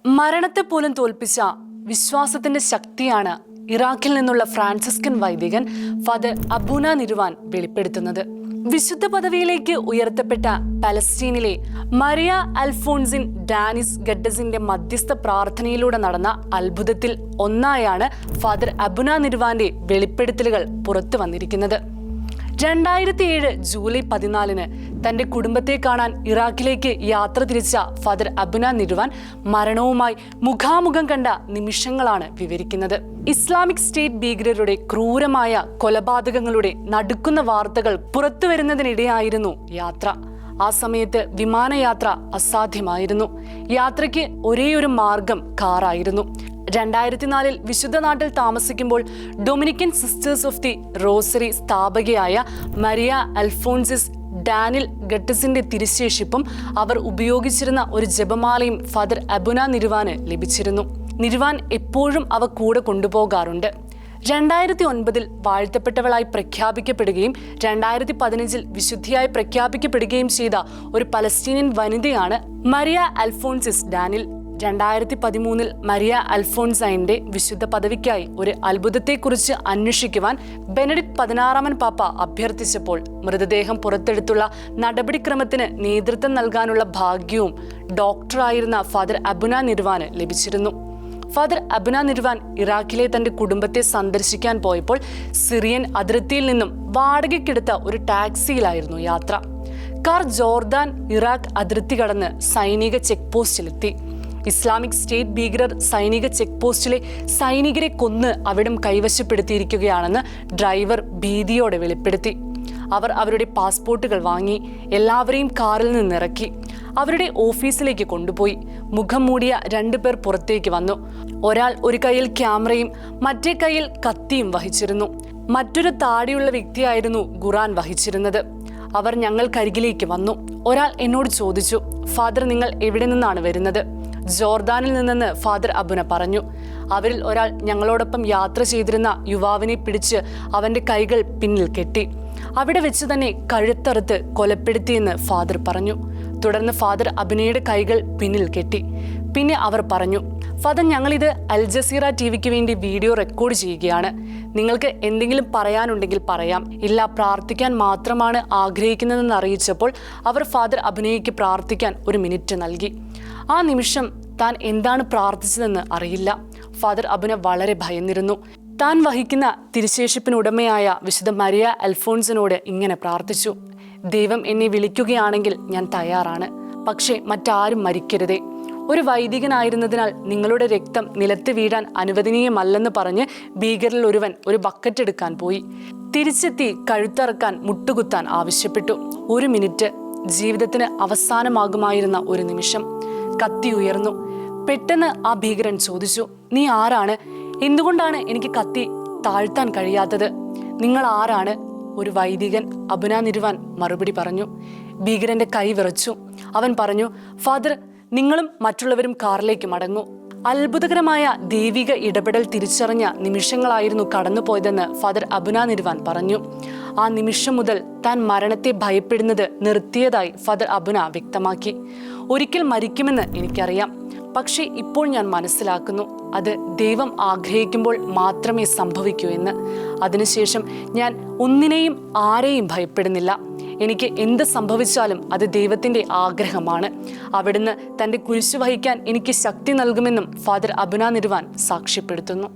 മരണത്തെ പോലും തോൽപ്പിച്ച വിശ്വാസത്തിന്റെ ശക്തിയാണ് ഇറാഖിൽ നിന്നുള്ള ഫ്രാൻസിസ്കൻ വൈദികൻ ഫാദർ അബൂന നിരുവാൻ വെളിപ്പെടുത്തുന്നത്. വിശുദ്ധ പദവിയിലേക്ക് ഉയർത്തപ്പെട്ട പലസ്തീനിലെ മരിയ അൽഫോൺസിൻ ഡാനിസ് ഗഡസിന്റെ മധ്യസ്ഥ പ്രാർത്ഥനയിലൂടെ നടന്ന അത്ഭുതത്തിൽ ഒന്നായാണ് ഫാദർ അബൂന നിരുവാന്റെ വെളിപ്പെടുത്തലുകൾ പുറത്തു വന്നിരിക്കുന്നത്. 2007 ജൂലൈ 14 തന്റെ കുടുംബത്തെ കാണാൻ ഇറാഖിലേക്ക് യാത്ര തിരിച്ച ഫാദർ അബൂന നിരുവാൻ മരണവുമായി മുഖാമുഖം കണ്ട നിമിഷങ്ങളാണ് വിവരിക്കുന്നത്. ഇസ്ലാമിക് സ്റ്റേറ്റ് ഭീകരരുടെ ക്രൂരമായ കൊലപാതകങ്ങളുടെ നടുക്കുന്ന വാർത്തകൾ പുറത്തുവരുന്നതിനിടെയായിരുന്നു യാത്ര. ആ സമയത്ത് വിമാനയാത്ര അസാധ്യമായിരുന്നു. യാത്രയ്ക്ക് ഒരേയൊരു മാർഗം കാറായിരുന്നു. 2004 വിശുദ്ധ നാട്ടിൽ താമസിക്കുമ്പോൾ Dominican sisters of the rosary സ്ഥാപകയായ മരിയ അൽഫോൺസിസ് ഡാനിൽ ഗട്ടസിന്റെ തിരുശേഷിപ്പും അവർ ഉപയോഗിച്ചിരുന്ന ഒരു ജപമാലയും ഫാദർ അബൂന നിരുവാന് ലഭിച്ചിരുന്നു. നിരുവാൻ എപ്പോഴും അവ കൂടെ കൊണ്ടുപോകാറുണ്ട്. 2009 വാഴ്ത്തപ്പെട്ടവളായി പ്രഖ്യാപിക്കപ്പെടുകയും 2015 വിശുദ്ധിയായി പ്രഖ്യാപിക്കപ്പെടുകയും ചെയ്ത ഒരു പലസ്തീനിയൻ വനിതയാണ് മരിയ അൽഫോൺസിസ് ഡാനിൽ. 2013 മരിയ അൽഫോൺസൈന്റെ വിശുദ്ധ പദവിക്കായി ഒരു അത്ഭുതത്തെക്കുറിച്ച് അന്വേഷിക്കുവാൻ ബെനഡിക്ട് 16 പാപ്പ അഭ്യർത്ഥിച്ചപ്പോൾ മൃതദേഹം പുറത്തെടുത്തുള്ള നടപടിക്രമത്തിന് നേതൃത്വം നൽകാനുള്ള ഭാഗ്യവും ഡോക്ടറായിരുന്ന ഫാദർ അബൂന നിരുവാന് ലഭിച്ചിരുന്നു. ഫാദർ അബൂന നിരുവാൻ ഇറാഖിലെ തന്റെ കുടുംബത്തെ സന്ദർശിക്കാൻ പോയപ്പോൾ സിറിയൻ അതിർത്തിയിൽ നിന്നും വാടകയ്ക്കെടുത്ത ഒരു ടാക്സിയിലായിരുന്നു യാത്ര. കാർ ജോർദാൻ ഇറാഖ് അതിർത്തി കടന്ന് സൈനിക ചെക്ക് പോസ്റ്റിലെത്തി. ഇസ്ലാമിക് സ്റ്റേറ്റ് ഭീകരർ സൈനിക ചെക്ക് പോസ്റ്റിലെ സൈനികരെ കൊന്ന് അവിടം കൈവശപ്പെടുത്തിയിരിക്കുകയാണെന്ന് ഡ്രൈവർ ഭീതിയോടെ വെളിപ്പെടുത്തി. അവർ അവരുടെ പാസ്പോർട്ടുകൾ വാങ്ങി എല്ലാവരെയും കാറിൽ നിന്നിറക്കി അവരുടെ ഓഫീസിലേക്ക് കൊണ്ടുപോയി. മുഖം മൂടിയ 2 പേർ പുറത്തേക്ക് വന്നു. ഒരാൾ ഒരു കയ്യിൽ ക്യാമറയും മറ്റേ കയ്യിൽ കത്തിയും വഹിച്ചിരുന്നു. മറ്റൊരു താടിയുള്ള വ്യക്തിയായിരുന്നു ഖുറാൻ വഹിച്ചിരുന്നത്. അവർ ഞങ്ങൾക്കരികിലേക്ക് വന്നു. ഒരാൾ എന്നോട് ചോദിച്ചു, ഫാദർ, നിങ്ങൾ എവിടെ നിന്നാണ് വരുന്നത്? ജോർദാനിൽ നിന്നെന്ന് ഫാദർ അബൂന പറഞ്ഞു. അവരിൽ ഒരാൾ ഞങ്ങളോടൊപ്പം യാത്ര ചെയ്തിരുന്ന യുവാവിനെ പിടിച്ച് അവന്റെ കൈകൾ പിന്നിൽ കെട്ടി അവിടെ വെച്ച് തന്നെ കഴുത്തറുത്ത് കൊലപ്പെടുത്തിയെന്ന് ഫാദർ പറഞ്ഞു. തുടർന്ന് ഫാദർ അബൂനയുടെ കൈകൾ പിന്നിൽ കെട്ടി. പിന്നെ അവർ പറഞ്ഞു, ഫാദർ, ഞങ്ങളിത് അൽ ജസീറ ടിവിക്ക് വേണ്ടി വീഡിയോ റെക്കോർഡ് ചെയ്യുകയാണ്. നിങ്ങൾക്ക് എന്തെങ്കിലും പറയാനുണ്ടെങ്കിൽ പറയാം. ഇല്ല, പ്രാർത്ഥിക്കാൻ മാത്രമാണ് ആഗ്രഹിക്കുന്നതെന്ന് അറിയിച്ചപ്പോൾ അവർ ഫാദർ അബൂനയ്ക്ക് പ്രാർത്ഥിക്കാൻ 1 മിനിറ്റ് നൽകി. ആ നിമിഷം താൻ എന്താണ് പ്രാർത്ഥിച്ചതെന്ന് അറിയില്ല. ഫാദർ അബൂന വളരെ ഭയന്നിരുന്നു. താൻ വഹിക്കുന്ന തിരുശേഷിപ്പിനുടമയായ വിശുദ്ധ മരിയ അൽഫോൺസിനോട് ഇങ്ങനെ പ്രാർത്ഥിച്ചു: ദൈവം എന്നെ വിളിക്കുകയാണെങ്കിൽ ഞാൻ തയ്യാറാണ്, പക്ഷേ മറ്റാരും മരിക്കരുതേ. ഒരു വൈദികനായിരുന്നതിനാൽ നിങ്ങളുടെ രക്തം നിലത്ത് വീഴാൻ അനുവദനീയമല്ലെന്ന് പറഞ്ഞ് ഭീകരിൽ ഒരുവൻ ഒരു ബക്കറ്റ് എടുക്കാൻ പോയി. തിരിച്ചെത്തി കഴുത്തറക്കാൻ മുട്ടുകുത്താൻ ആവശ്യപ്പെട്ടു. 1 മിനിറ്റ് ജീവിതത്തിന് അവസാനമാകുമായിരുന്ന ഒരു നിമിഷം. കത്തി ഉയർന്നു. പെട്ടെന്ന് ആ ഭീകരൻ ചോദിച്ചു, നീ ആരാണ്? എന്തുകൊണ്ടാണ് എനിക്ക് കത്തി താഴ്ത്താൻ കഴിയാത്തത്? നിങ്ങൾ ആരാണ്? ഒരു വൈദികൻ അബൂന നിരുവാൻ മറുപടി പറഞ്ഞു. ഭീകരന്റെ കൈ വിറച്ചു. അവൻ പറഞ്ഞു, ഫാദർ, നിങ്ങളും മറ്റുള്ളവരും കാറിലേക്ക് മടങ്ങൂ. അത്ഭുതകരമായ ദൈവിക ഇടപെടൽ തിരിച്ചറിഞ്ഞ നിമിഷങ്ങളായിരുന്നു കടന്നുപോയതെന്ന് ഫാദർ അബൂന നിരുവാൻ പറഞ്ഞു. ആ നിമിഷം മുതൽ താൻ മരണത്തെ ഭയപ്പെടുന്നത് നിർത്തിയതായി ഫാദർ അബൂന വ്യക്തമാക്കി. ഒരിക്കൽ മരിക്കുമെന്ന് എനിക്കറിയാം, പക്ഷേ ഇപ്പോൾ ഞാൻ മനസ്സിലാക്കുന്നു അത് ദൈവം ആഗ്രഹിക്കുമ്പോൾ മാത്രമേ സംഭവിക്കൂ എന്ന്. അതിനുശേഷം ഞാൻ ഒന്നിനെയും ആരെയും ഭയപ്പെടുന്നില്ല. എനിക്ക് എന്ത് സംഭവിച്ചാലും അത് ദൈവത്തിൻ്റെ ആഗ്രഹമാണ്. അവിടുന്ന് തൻ്റെ കുരിശു വഹിക്കാൻ എനിക്ക് ശക്തി നൽകുമെന്നും ഫാദർ അബൂന നിരുവാൻ സാക്ഷ്യപ്പെടുത്തുന്നു.